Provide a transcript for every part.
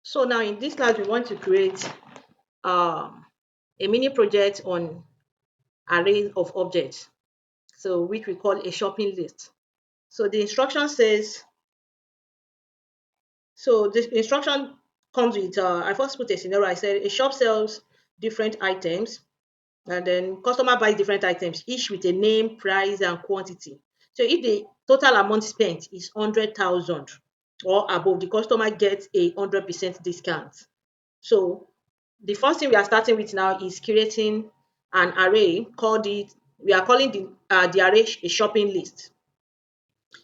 So now in this class, we want to create a mini project on array of objects, so which we call a shopping list. So the instruction says, so this instruction comes with, I first put a scenario. I said a shop sells different items, and then customer buys different items, each with a name, price, and quantity. So if the total amount spent is 100,000 or above, the customer gets a 100% discount. So the first thing we are starting with now is creating an array. We are calling the array a shopping list.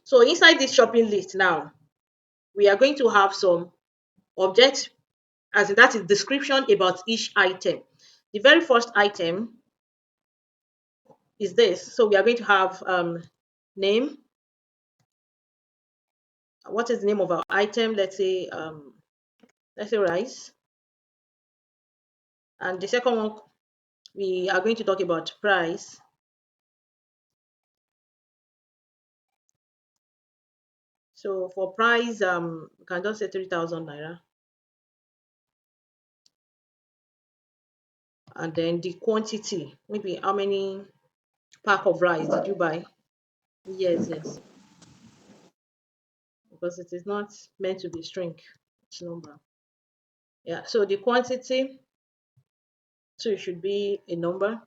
So inside this shopping list now, we are going to have some objects, as in that is description about each item. The very first item is this. So we are going to have name. What is the name of our item? Let's say rice. And the second one, we are going to talk about price. So for price, we can just say 3,000 naira. And then the quantity, maybe how many pack of rice did you buy? Yes, yes, because it is not meant to be string, it's number. Yeah, so the quantity, so it should be a number.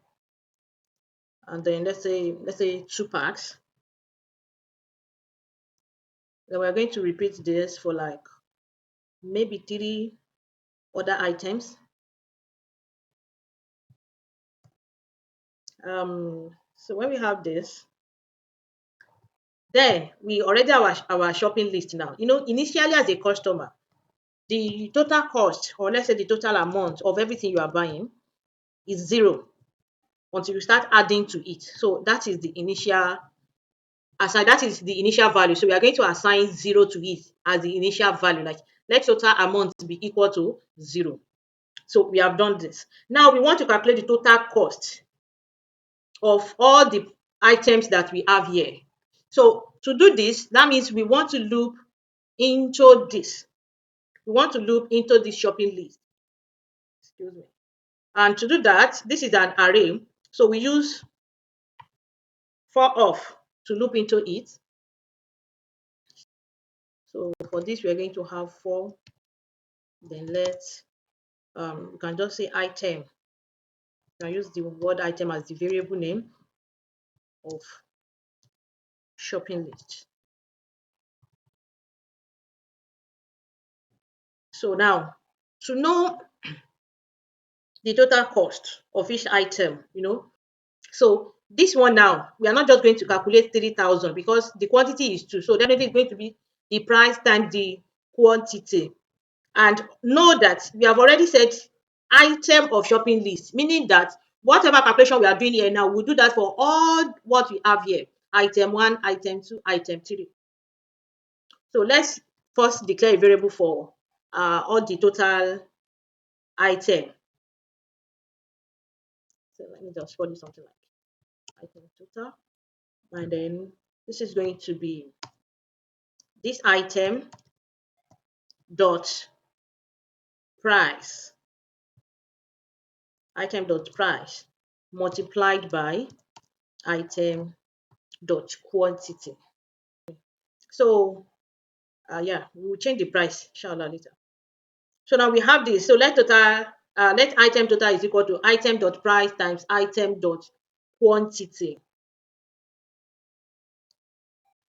And then let's say 2 packs. Then we're going to repeat this for like maybe 3 other items. So when we have this, then we already have our shopping list now. Initially as a customer, the total cost, or let's say the total amount of everything you are buying, is zero until you start adding to it. So that is the initial value. So we are going to assign zero to it as the initial value. Like, let total amount be equal to zero. So we have done this. Now we want to calculate the total cost of all the items that we have here. So to do this, that means we want to loop into this. We want to loop into this shopping list. Excuse me. And to do that, this is an array. So we use for off to loop into it. So for this, we are going to have for, then we can just say item. You can use the word item as the variable name of shopping list. So now, to know the total cost of each item, so this one now, we are not just going to calculate 3,000 because the quantity is 2. So definitely it's going to be the price times the quantity. And know that we have already said item of shopping list, meaning that whatever calculation we are doing here now, we'll do that for all what we have here. Item 1, item 2, item 3. So let's first declare a variable for all the total item. So let me just call it something like item total. And then this is going to be this item dot price. Item dot price multiplied by item dot quantity. So yeah, we will change the price inshallah later. So now we have this. So let item total is equal to item dot price times item dot quantity.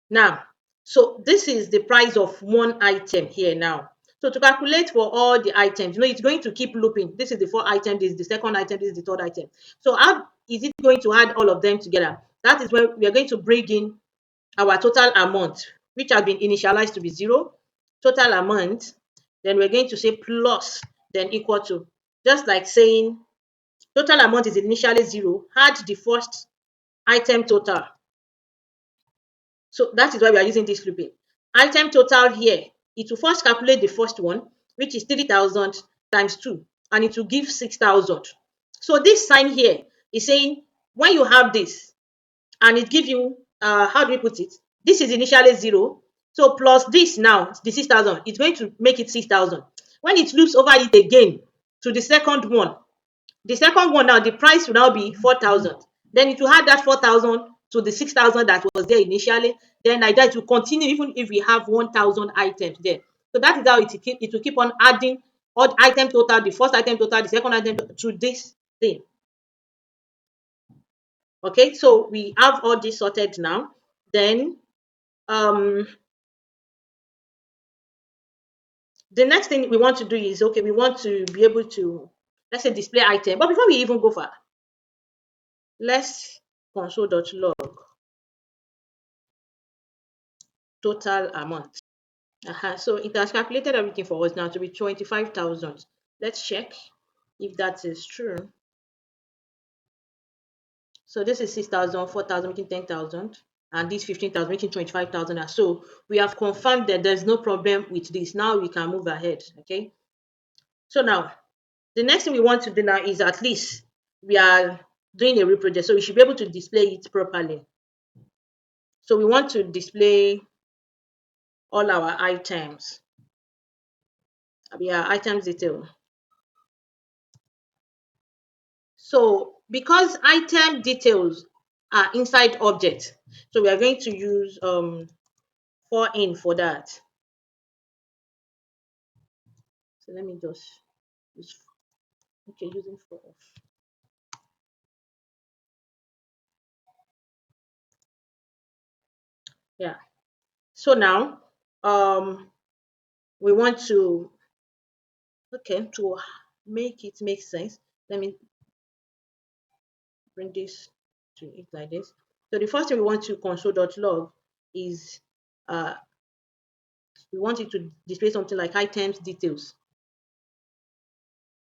Now, so this is the price of one item here now. So to calculate for all the items, it's going to keep looping. This is the first item, this is the second item, this is the third item. So how is it going to add all of them together? That is where we are going to bring in our total amount, which has been initialized to be 0, total amount, then we're going to say plus, then equal to, just like saying total amount is initially 0, add the first item total. So that is why we are using this looping. Item total here, it will first calculate the first one, which is 3,000 times 2, and it will give 6,000. So this sign here is saying when you have this and it gives you, how do we put it? This is initially 0. So plus this now, the 6,000, it's going to make it 6,000. When it loops over it again to the second one now, the price will now be 4,000. Then it will add that 4,000 to the 6,000 that was there initially. Then like that, it will continue even if we have 1,000 items there. So that is how it will keep on adding odd item total, the first item total, the second item to this thing. Okay, so we have all this sorted now. Then um the next thing we want to do is, okay, we want to be able to, let's say, display item. But before we even go far, let's console.log total amount. So it has calculated everything for us now to be 25,000. Let's check if that is true. So this is 6,000, 4,000 making 10,000, and this 15,000 making 25,000. And so we have confirmed that there's no problem with this. Now we can move ahead. Okay. So now the next thing we want to do now is, at least we are doing a real project, so we should be able to display it properly. So we want to display all our items. Yeah, items detail. So because item details are inside object, so we are going to use for in for that. So let me just use, okay, using for off. Yeah. So now we want to, okay, to make it make sense. Let me bring this to it like this. So the first thing we want to console.log is uh we want it to display something like items details.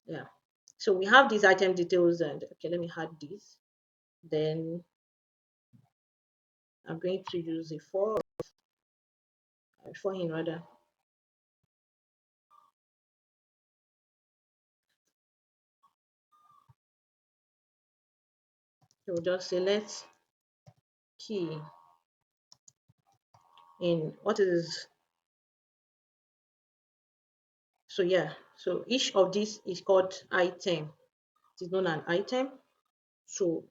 Yeah. So we have these item details, and okay, let me add this. Then I'm going to use a for him rather. So we'll just select key in what is, so yeah, so each of these is called item. It is known an item. So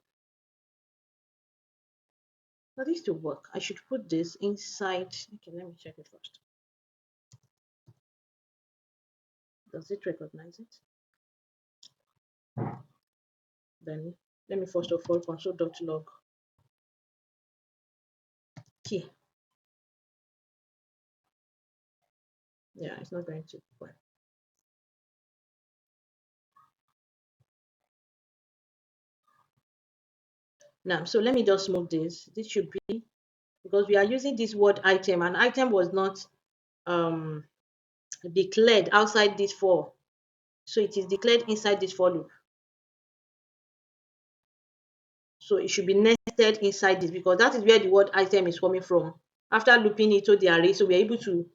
for this to work, I should put this inside. Okay, let me check it first. Does it recognize it? Then let me first of all console.log key. Yeah, it's not going to work. Now, so let me just move this. This should be, because we are using this word item, and item was not um declared outside this for. So it is declared inside this for loop. So it should be nested inside this, because that is where the word item is coming from. After looping it to the array, so we are able to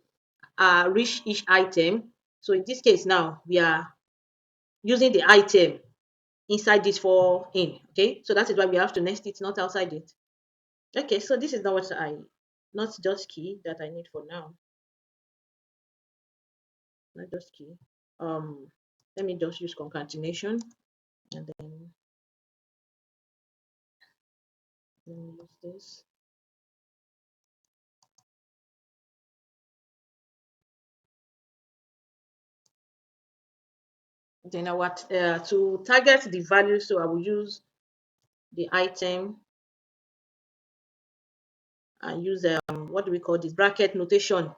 reach each item. So in this case now, we are using the item inside this for in. Okay, so that is why we have to nest it, not outside it. Okay, so this is not what not just key that I need for now. Not just key. Let me just use concatenation, and then let me use this. Then I want to target the value, so I will use the item and use what do we call this, bracket notation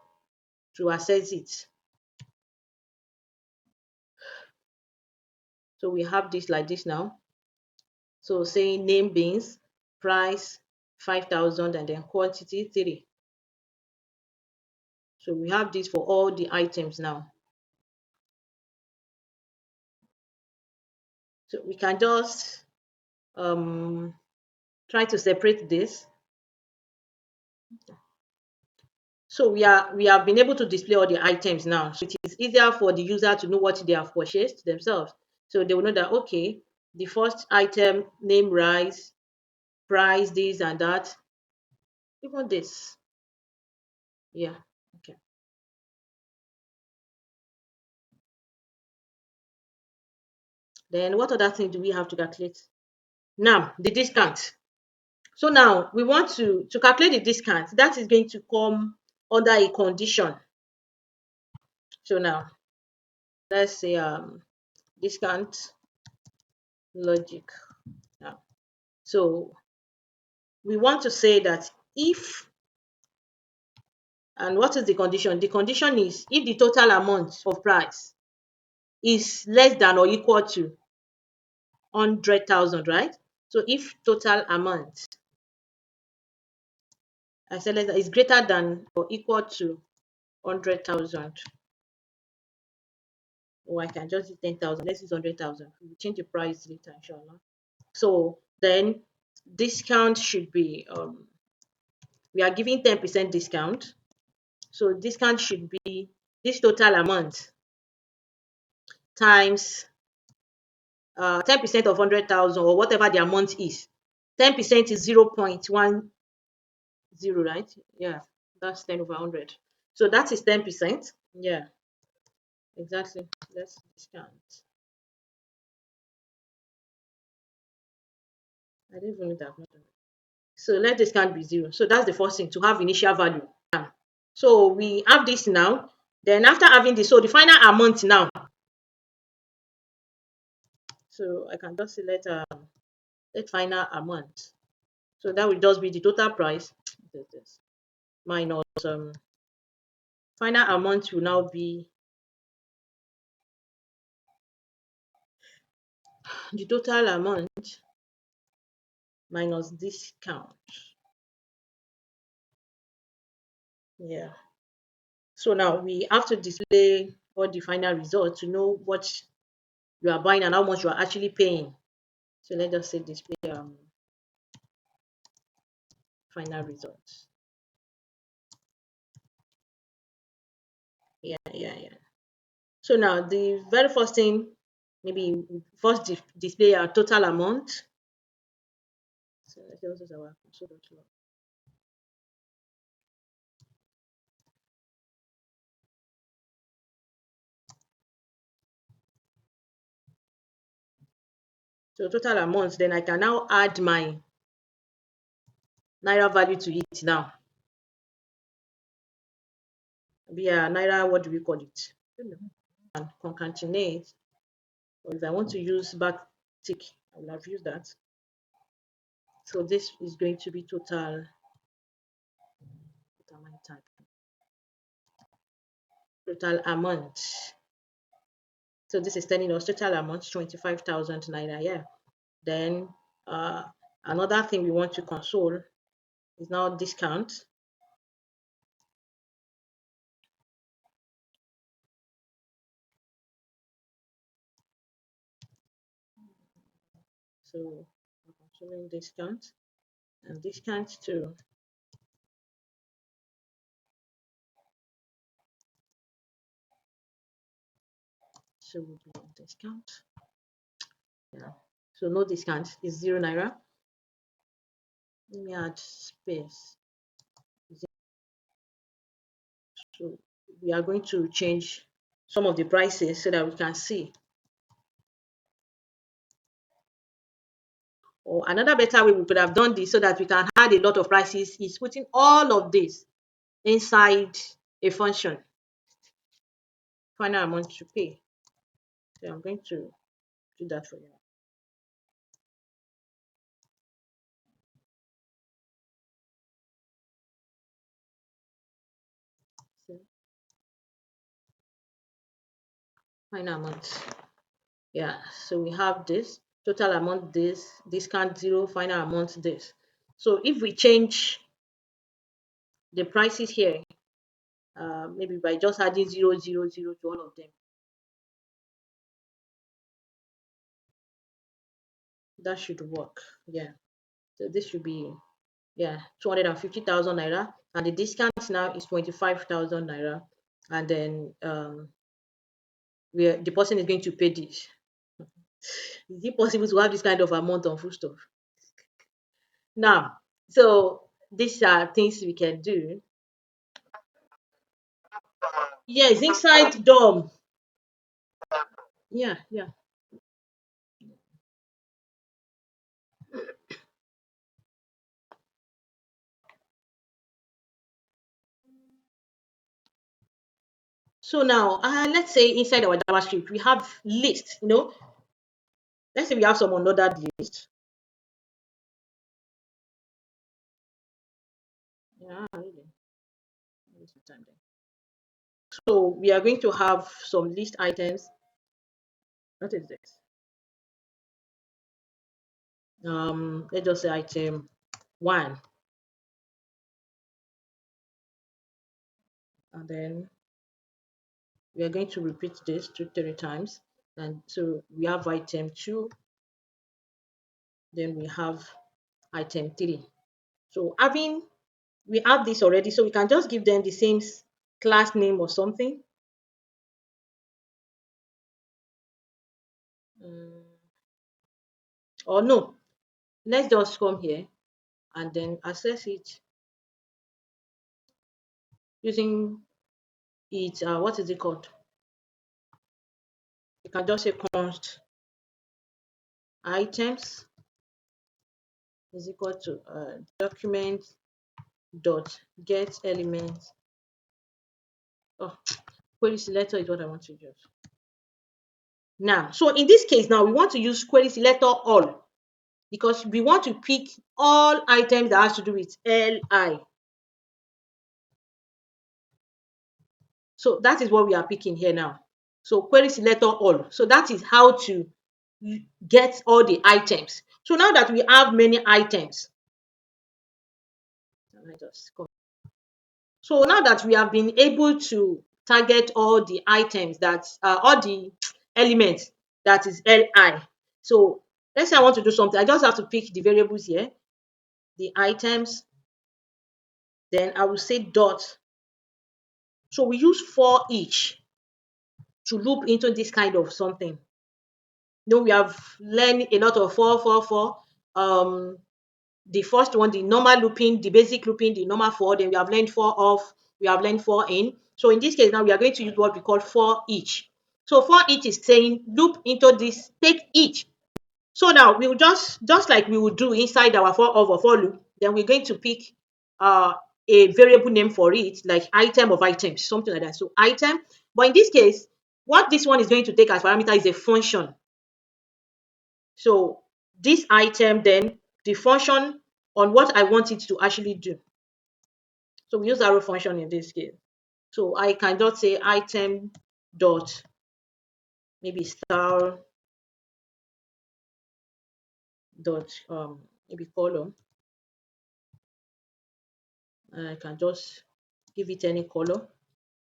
to access it. So we have this like this now. So saying name beans, price 5,000, and then quantity 3. So we have this for all the items now. So we can just try to separate this. So we have been able to display all the items now. So it is easier for the user to know what they have purchased themselves. So they will know that, okay, the first item, name rice, price, this and that, even this. Yeah. Okay. Then what other thing do we have to calculate? Now, the discount. So now we want to calculate the discount. That is going to come under a condition. So now let's say discount logic. Now, so we want to say that if, and what is the condition? The condition is if the total amount of price is less than or equal to 100,000, right? So if total amount, I said less than, is greater than or equal to 100,000, or I can just do 10,000. Let's use 100,000. We'll change the price later, inshallah. So then discount should be, we are giving 10% discount. So discount should be this total amount times 10% of 100,000 or whatever the amount is. 10% is 0.10, right? Yeah, that's 10 over 100. So that is 10%. Yeah, exactly. Let's discount. I don't even know that. So let discount be 0. So that's the first thing, to have initial value. So we have this now. Then after having this, so the final amount now. So I can just select let final amount. So that will just be the total price minus final amount will now be the total amount minus discount. Yeah. So now we have to display all the final results to know what you are buying and how much you are actually paying. So let's just say display final results. Yeah. So now the very first thing, maybe first display our total amount. So let's say this is our console.log. So total amount, then I can now add my naira value to it now. Yeah, naira, what do we call it? And concatenate. Or if I want to use back tick, I will have used that. So this is going to be total amount. So this is telling us total amount 25,000 naira. Yeah. Then another thing we want to console is now discount. So I'm consoling discount and discount too. So we'll be on discount. Yeah. So no discount is 0 naira. Let me add space. So we are going to change some of the prices so that we can see. Or another better way we could have done this so that we can add a lot of prices is putting all of this inside a function. Final amount to pay. So I'm going to do that for you. So final amount. Yeah, so we have this total amount, this discount 0, final amount this. So if we change the prices here, maybe by just adding 000 to all of them, that should work. Yeah, so this should be 250,000 naira, and the discount now is 25,000 naira, and then the person is going to pay this. Is it possible to have this kind of amount on foodstuff? Now, so these are things we can do. Yes, inside DOM. Yeah. So now, let's say inside our JavaScript, we have list, let's say we have some unordered list. Yeah, really. Waste my time then. So we are going to have some list items. What is this? Let's just say item one, and then we are going to repeat this two, three times. And so we have item two, then we have item three. So we have this already, so we can just give them the same class name or something. Um, or no, let's just come here and then access it using it. What is it called? You can just say const items is equal to document dot get element. Oh, query selector is what I want to use. Now, so in this case, now we want to use query selector all because we want to pick all items that has to do with li. So that is what we are picking here now. So query selector all. So that is how to get all the items. So now that we have many items, so now that we have been able to target all the items that all the elements that is li. So let's say I want to do something. I just have to pick the variables here, the items, then I will say dot. So we use for each to loop into this kind of something. We have learned a lot of for. The first one, the normal looping, the basic looping, the normal for, then we have learned for off, we have learned for in. So in this case now we are going to use what we call for each. So for each is saying loop into this, take each. So now we will just like we would do inside our for of or for loop, then we're going to pick uh a variable name for it, like item of items, something like that. So item, but in this case, what this one is going to take as parameter is a function. So this item, then the function on what I want it to actually do. So we use arrow function in this case. So I can just say item dot maybe style dot maybe column, and I can just give it any color,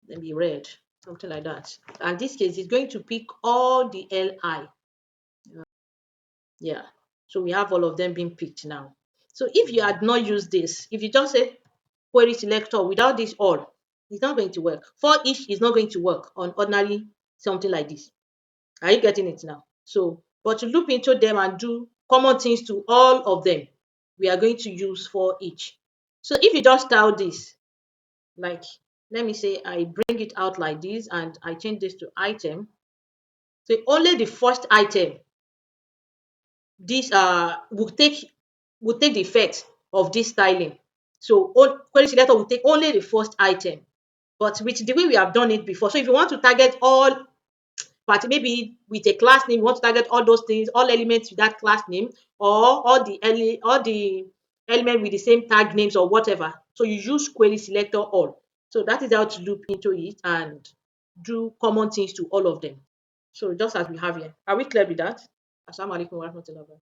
maybe red, something like that. And this case is going to pick all the li. Yeah. So we have all of them being picked now. So if you had not used this, if you just say query selector without this all, it's not going to work. For each is not going to work on ordinary something like this. Are you getting it now? So, but to loop into them and do common things to all of them, we are going to use for each. So if you just style this, like let me say I bring it out like this and I change this to item. So only the first item, this will take the effect of this styling. So query selector will take only the first item. But with the way we have done it before, so if you want to target all, but maybe with a class name, you want to target all those things, all elements with that class name, or all the element with the same tag names or whatever. So you use query selector all. So that is how to loop into it and do common things to all of them. So just as we have here. Are we clear with that? Assalamu alaikum wa rahmatullahi wa barakatuh.